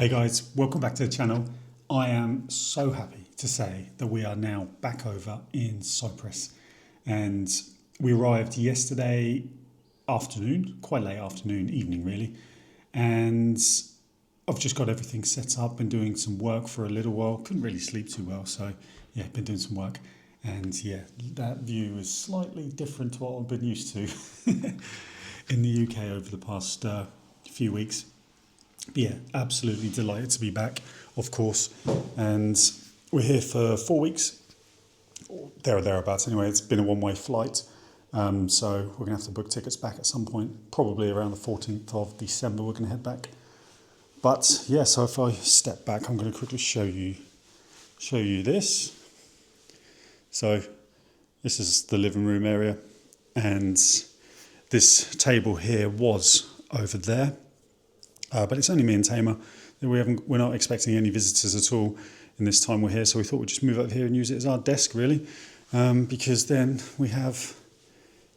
Hey guys, welcome back to the channel. I am so happy to say that we are now back over in Cyprus, and we arrived yesterday afternoon, quite late afternoon, evening really, and I've just got everything set up, been doing some work for a little while, couldn't really sleep too well, so yeah, been doing some work, and yeah, that view is slightly different to what I've been used to in the UK over the past few weeks. But yeah, absolutely delighted to be back, of course, and we're here for 4 weeks, there or thereabouts anyway. It's been a one-way flight, so we're going to have to book tickets back at some point, probably around the 14th of December we're going to head back. But yeah, so if I step back, I'm going to quickly show you this. So this is the living room area, and this table here was over there. But it's only me and Tamar. We're not expecting any visitors at all in this time we're here, so we thought we'd just move up here and use it as our desk, really, because then we have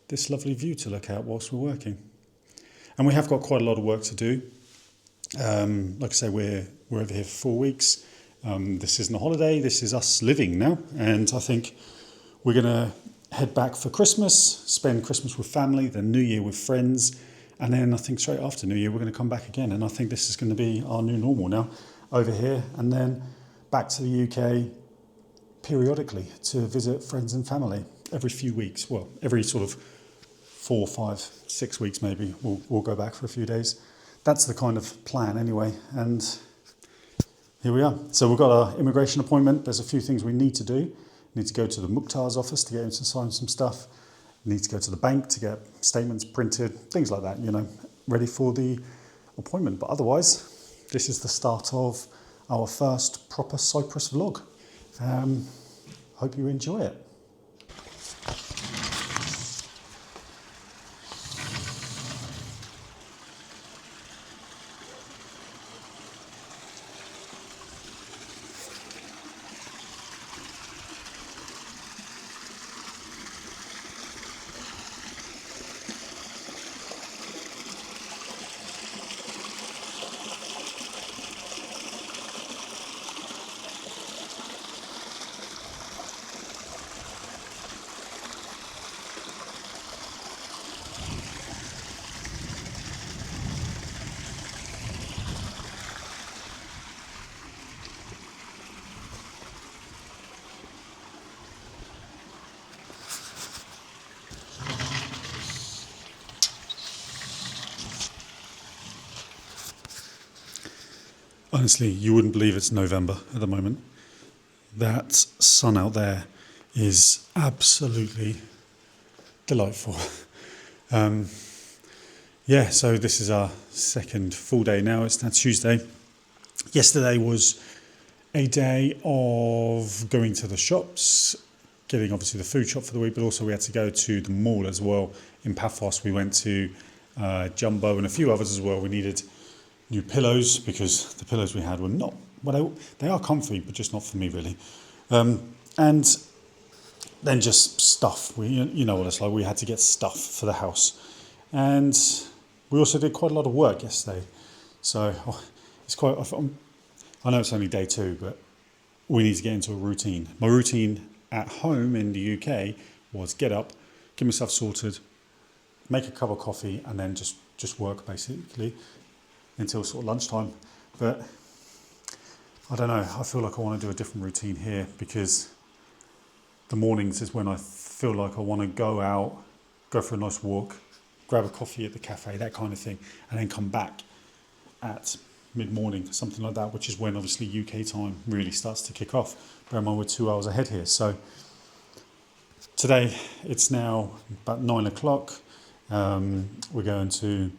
this lovely view to look at whilst we're working. And we have got quite a lot of work to do. Like I say, we're over here for 4 weeks. This isn't a holiday, this is us living now, and I think we're going to head back for Christmas, spend Christmas with family, then New Year with friends. And then I think straight after New Year, we're going to come back again. And I think this is going to be our new normal now over here. And then back to the UK periodically to visit friends and family every few weeks. Well, every sort of 4, 5, 6 weeks maybe. We'll go back for a few days. That's the kind of plan anyway. And here we are. So we've got our immigration appointment. There's a few things we need to do. We need to go to the Mukhtar's office to get him to sign some stuff. Need to go to the bank to get statements printed, things like that, ready for the appointment. But otherwise, this is the start of our first proper Cyprus vlog. Hope you enjoy it. Honestly, you wouldn't believe it's November at the moment. That sun out there is absolutely delightful. Yeah, so this is our second full day now. It's now Tuesday. Yesterday was a day of going to the shops, getting obviously the food shop for the week, but also we had to go to the mall as well. In Paphos, we went to Jumbo and a few others as well. We needed new pillows because the pillows we had were not, well, they are comfy, but just not for me really. And then just stuff. You know what it's like. We had to get stuff for the house, and we also did quite a lot of work yesterday. So it's quite. I know it's only day 2, but we need to get into a routine. My routine at home in the UK was get up, get myself sorted, make a cup of coffee, and then just work basically until sort of lunchtime. But I don't know, I feel like I want to do a different routine here, because the mornings is when I feel like I want to go out, go for a nice walk, grab a coffee at the cafe, that kind of thing, and then come back at mid-morning, something like that, which is when obviously UK time really starts to kick off. Bear in mind we're 2 hours ahead here. So today it's now about 9 o'clock. We're going to,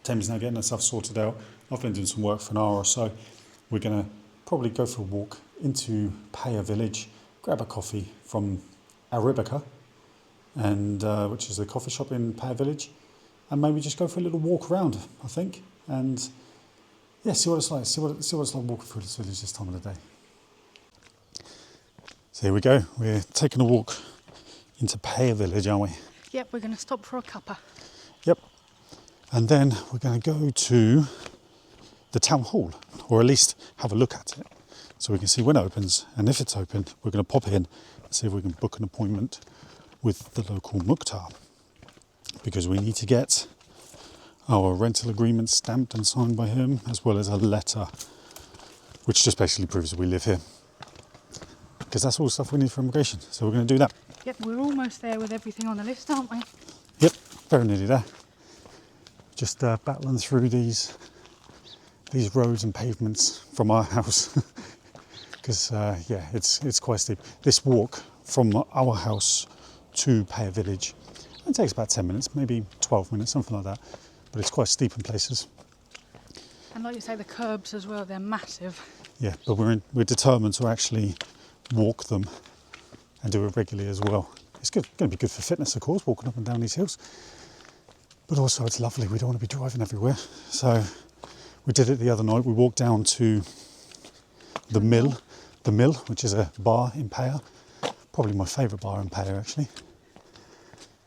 Thames now getting herself sorted out. I've been doing some work for an hour or so. We're going to probably go for a walk into Paya Village, grab a coffee from Arabica, and which is the coffee shop in Paya Village, and maybe just go for a little walk around, I think, and yeah, see what it's like. See what it's like walking through this village this time of the day. So here we go. We're taking a walk into Paya Village, aren't we? Yep, we're going to stop for a cuppa. Yep. And then we're going to go to the town hall, or at least have a look at it, so we can see when it opens. And if it's open, we're going to pop in and see if we can book an appointment with the local Mukhtar, because we need to get our rental agreement stamped and signed by him, as well as a letter which just basically proves that we live here, because that's all the stuff we need for immigration. So we're going to do that. Yep, we're almost there with everything on the list, aren't we? Yep, very nearly there. Just battling through these roads and pavements from our house, because yeah, it's quite steep. This walk from our house to Paya Village, it takes about 10 minutes, maybe 12 minutes, something like that, but it's quite steep in places. And like you say, the curbs as well, they're massive. Yeah, but we're determined to actually walk them and do it regularly as well. It's going to be good for fitness, of course, walking up and down these hills. But also it's lovely, we don't want to be driving everywhere. So we did it the other night. We walked down to the Mill, which is a bar in Paya. Probably my favourite bar in Paya, actually.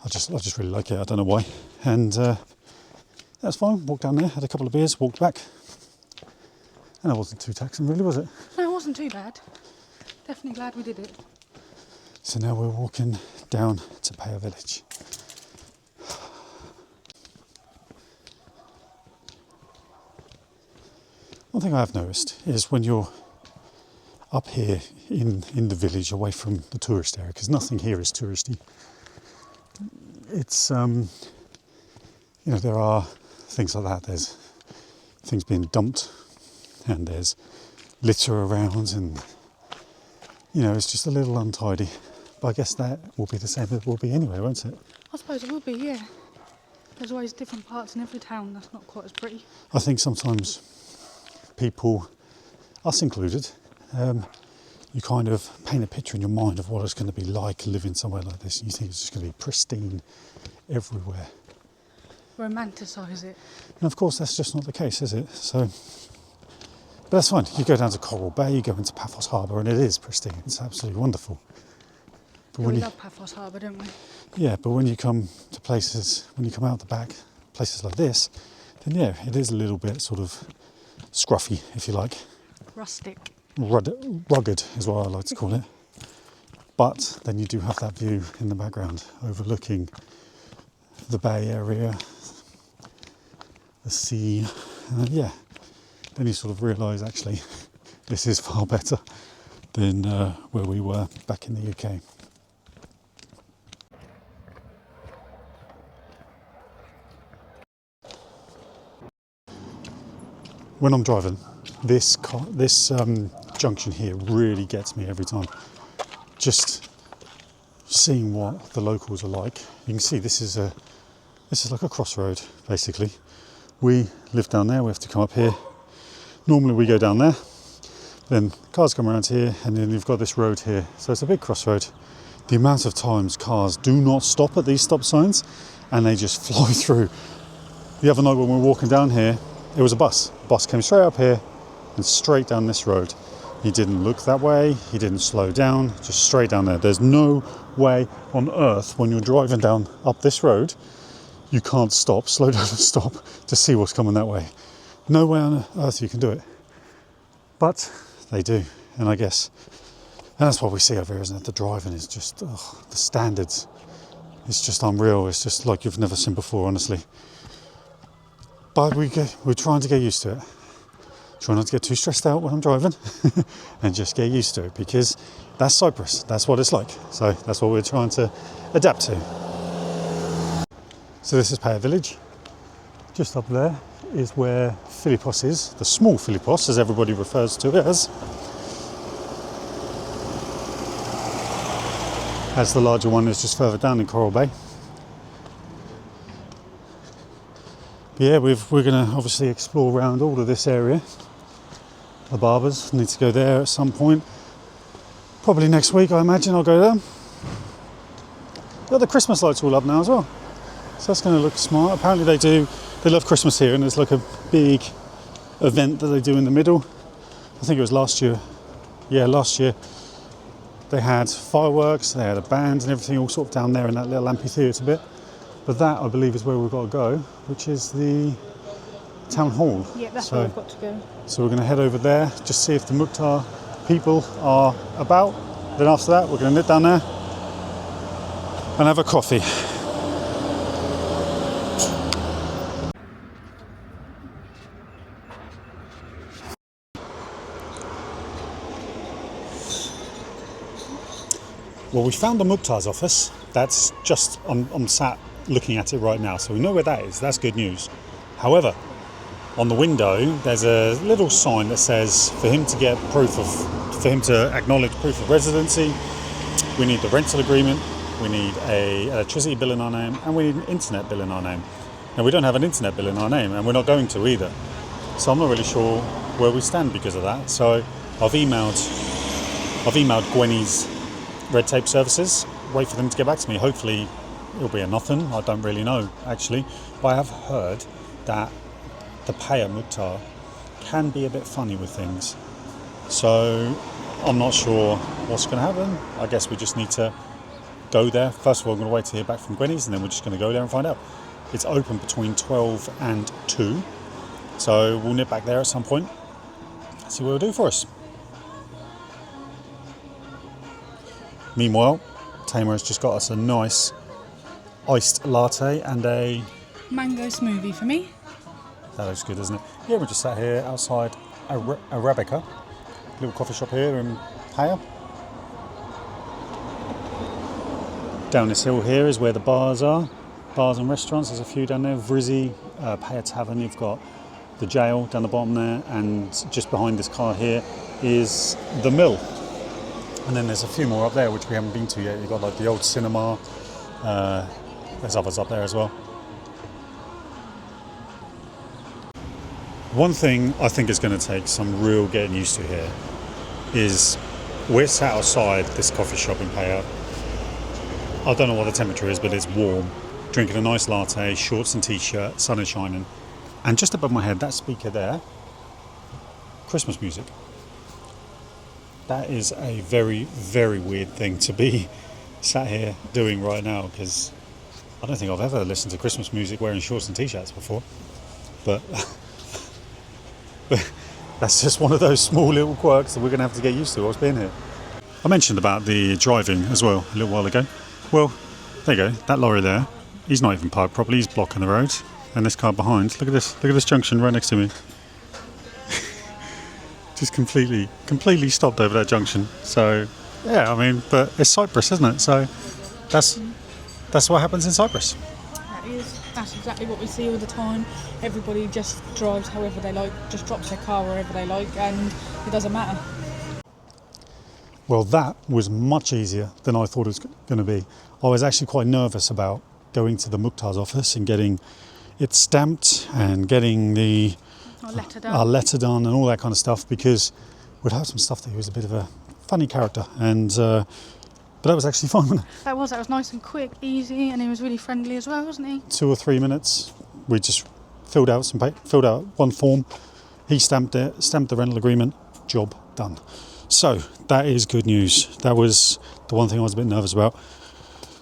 I just really like it, I don't know why. And that's fine, walked down there, had a couple of beers, walked back. And it wasn't too taxing really, was it? No, it wasn't too bad. Definitely glad we did it. So now we're walking down to Paya Village. One thing I've noticed is when you're up here in the village, away from the tourist area, because nothing here is touristy, it's, you know, there are things like that. There's things being dumped, and there's litter around, and, you know, it's just a little untidy. But I guess that will be the same as it will be anyway, won't it? I suppose it will be, yeah. There's always different parts in every town that's not quite as pretty. I think sometimes people, us included, you kind of paint a picture in your mind of what it's going to be like living somewhere like this. You think it's just going to be pristine everywhere. Romanticise it. And of course, that's just not the case, is it? So, but that's fine. You go down to Coral Bay, you go into Paphos Harbour, and it is pristine. It's absolutely wonderful. But Yeah, we love Paphos Harbour, don't we? Yeah, but when you come to places, when you come out the back, places like this, then yeah, it is a little bit sort of scruffy, if you like. Rustic. Rugged is what I like to call it. But then you do have that view in the background overlooking the bay area, the sea, and yeah, then you sort of realise actually this is far better than where we were back in the UK. When I'm driving, this junction here really gets me every time. Just seeing what the locals are like. You can see this is like a crossroad, basically. We live down there, we have to come up here. Normally we go down there, then cars come around here, and then you've got this road here. So it's a big crossroad. The amount of times cars do not stop at these stop signs, and they just fly through. The other night when we were walking down here, it was a bus. The bus came straight up here and straight down this road. He didn't look that way, he didn't slow down, just straight down there. There's no way on earth when you're driving down up this road, you can't stop, slow down and stop to see what's coming that way. No way on earth you can do it. But they do, and I guess, and that's what we see over here, isn't it? The driving is just, the standards, it's just unreal. It's just like you've never seen before, honestly. But we're trying to get used to it. Try not to get too stressed out when I'm driving and just get used to it, because that's Cyprus. That's what it's like. So that's what we're trying to adapt to. So this is Paya Village. Just up there is where Philippos is, the small Philippos, as everybody refers to it as the larger one is just further down in Coral Bay. But yeah, we're going to obviously explore around all of this area. The barbers need to go there at some point. Probably next week, I imagine I'll go there. Got the Christmas lights all up now as well. So that's going to look smart. Apparently they love Christmas here, and there's like a big event that they do in the middle. I think it was last year. Yeah, last year. They had fireworks, they had a band and everything all sort of down there in that little amphitheatre bit. But that, I believe, is where we've got to go, which is the town hall. Yeah, that's where we've got to go. So we're going to head over there, just see if the Mukhtar people are about. Then after that, we're going to nip down there and have a coffee. Well, we found the Mukhtar's office. That's just, I'm sat looking at it right now, so we know where that is. That's good news. However, on the window, there's a little sign that says for him to acknowledge proof of residency, we need the rental agreement, we need a electricity bill in our name, and we need an internet bill in our name. Now, we don't have an internet bill in our name, and we're not going to either. So I'm not really sure where we stand because of that. So I've emailed Gwenny's red tape services, wait for them to get back to me. Hopefully it'll be a nothing. I don't really know, actually. But I have heard that the payer Mukhtar can be a bit funny with things. So I'm not sure what's going to happen. I guess we just need to go there. First of all, I'm going to wait to hear back from Gwenny's, and then we're just going to go there and find out. It's open between 12 and 2. So we'll nip back there at some point, see what it'll do for us. Meanwhile, Tamar has just got us a nice iced latte and a Mango smoothie for me. That looks good, doesn't it? Yeah, we're just sat here outside Arabica, little coffee shop here in Paya. Down this hill here is where the bars are, bars and restaurants. There's a few down there. Vrizzy, Paya Tavern. You've got the jail down the bottom there, and just behind this car here is the mill. And then there's a few more up there which we haven't been to yet. You've got like the old cinema. There's others up there as well. One thing I think is going to take some real getting used to here is we're sat outside this coffee shop in Paya. I don't know what the temperature is, but it's warm. Drinking a nice latte, shorts and t-shirt, sun is shining. And just above my head, that speaker there, Christmas music. That is a very, very weird thing to be sat here doing right now, because I don't think I've ever listened to Christmas music wearing shorts and t-shirts before. But that's just one of those small little quirks that we're going to have to get used to whilst being here. I mentioned about the driving as well a little while ago. Well, there you go, that lorry there, he's not even parked properly, he's blocking the road. And this car behind, look at this junction right next to me. Just completely stopped over that junction. So, yeah, I mean, but it's Cyprus, isn't it? So that's what happens in Cyprus. That's exactly what we see all the time. Everybody just drives however they like, just drops their car wherever they like, and it doesn't matter. Well, that was much easier than I thought it was going to be. I was actually quite nervous about going to the Mukhtar's office and getting it stamped and getting our letter done and all that kind of stuff, because we'd have some stuff that he was a bit of a funny character, and but that was actually fun, wasn't it? That was nice and quick, easy, and he was really friendly as well, wasn't he? 2 or 3 minutes. We just filled out one form. He stamped the rental agreement. Job done. So that is good news. That was the one thing I was a bit nervous about.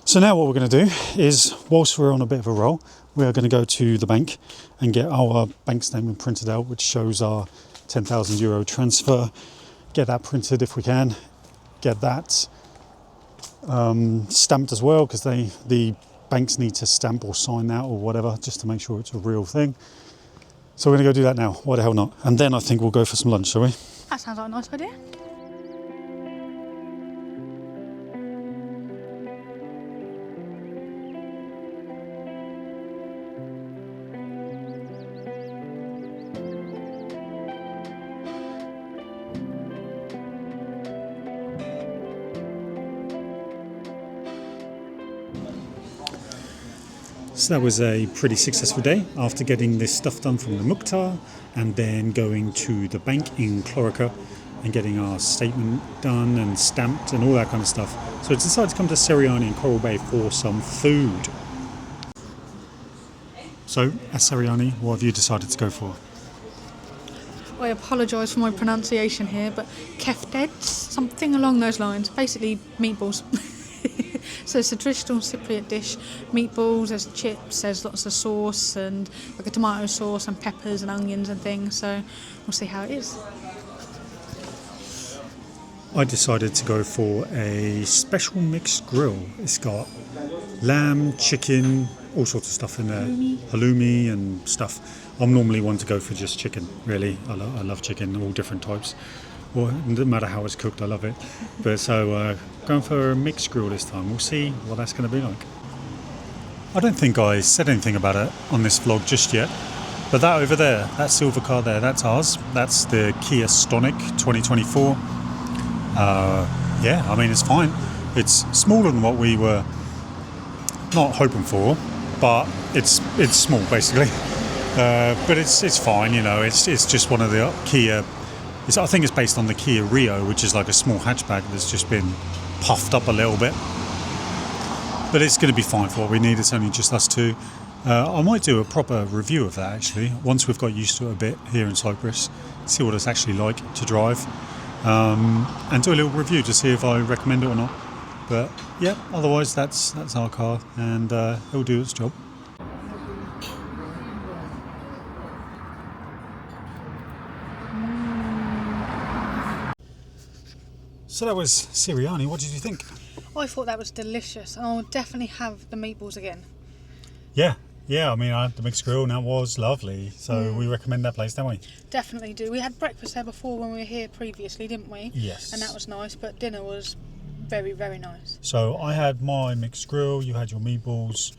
So now what we're going to do is, whilst we're on a bit of a roll, we are going to go to the bank and get our bank statement printed out, which shows our €10,000 transfer. Get that printed if we can. Get that stamped as well, because the banks need to stamp or sign that or whatever, just to make sure it's a real thing. So we're going to go do that now. Why the hell not? And then I think we'll go for some lunch, shall we? That sounds like a nice idea. So that was a pretty successful day after getting this stuff done from the Mukhtar, and then going to the bank in Clorica and getting our statement done and stamped and all that kind of stuff. So I decided to come to Seriani in Coral Bay for some food. So at Seriani, what have you decided to go for? I apologise for my pronunciation here, but kefteds, something along those lines. Basically, meatballs. So it's a traditional Cypriot dish, meatballs, there's chips, there's lots of sauce and like a tomato sauce and peppers and onions and things, so we'll see how it is. I decided to go for a special mixed grill. It's got lamb, chicken, all sorts of stuff in there, halloumi and stuff. I'm normally one to go for just chicken, really. I love chicken, all different types. Well, it doesn't matter how it's cooked, I love it. But so going for a mixed grill this time. We'll see what that's going to be like. I don't think I said anything about it on this vlog just yet. But that over there, that silver car there, that's ours. That's the Kia Stonic 2024. Yeah, I mean, it's fine. It's smaller than what we were not hoping for, but it's small basically. But it's fine, you know. It's just one of the Kia. I think it's based on the Kia Rio, which is like a small hatchback that's just been puffed up a little bit. But it's going to be fine for what we need. It's only just us two. I might do a proper review of that actually once we've got used to it a bit here in Cyprus. See what it's actually like to drive. And do a little review to see if I recommend it or not. But yeah, otherwise that's our car, and it'll do its job. So that was Siriani. What did you think? I thought that was delicious, and I'll definitely have the meatballs again. Yeah. I mean, I had the mixed grill, and that was lovely. So we recommend that place, don't we? Definitely do. We had breakfast there before when we were here previously, didn't we? Yes. And that was nice, but dinner was very, very nice. So I had my mixed grill, you had your meatballs,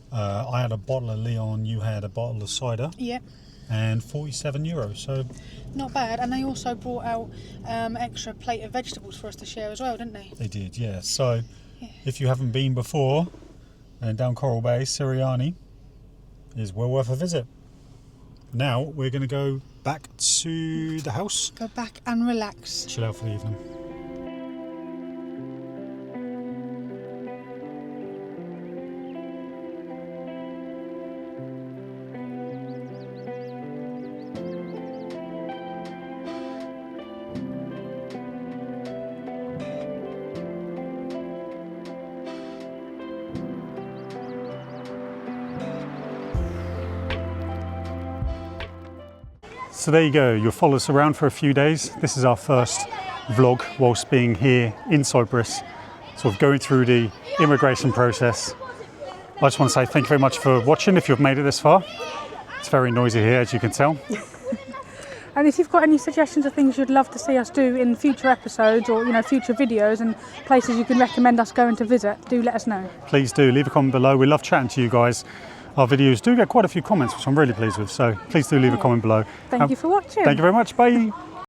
I had a bottle of Leon, you had a bottle of cider. Yep. And €47. So not bad. And they also brought out extra plate of vegetables for us to share as well, didn't they? They did, yeah. So if you haven't been before, and down Coral Bay, Siriani is well worth a visit. Now we're going to go back to the house. Go back and relax. Chill out for the evening. So there you go, you'll follow us around for a few days. This is our first vlog whilst being here in Cyprus, sort of going through the immigration process. I just want to say thank you very much for watching if you've made it this far. It's very noisy here, as you can tell. And if you've got any suggestions of things you'd love to see us do in future episodes or, future videos and places you can recommend us going to visit, do let us know. Please do, leave a comment below. We love chatting to you guys. Our videos do get quite a few comments, which I'm really pleased with, so please do leave a comment below. Thank you for watching. Thank you very much. Bye.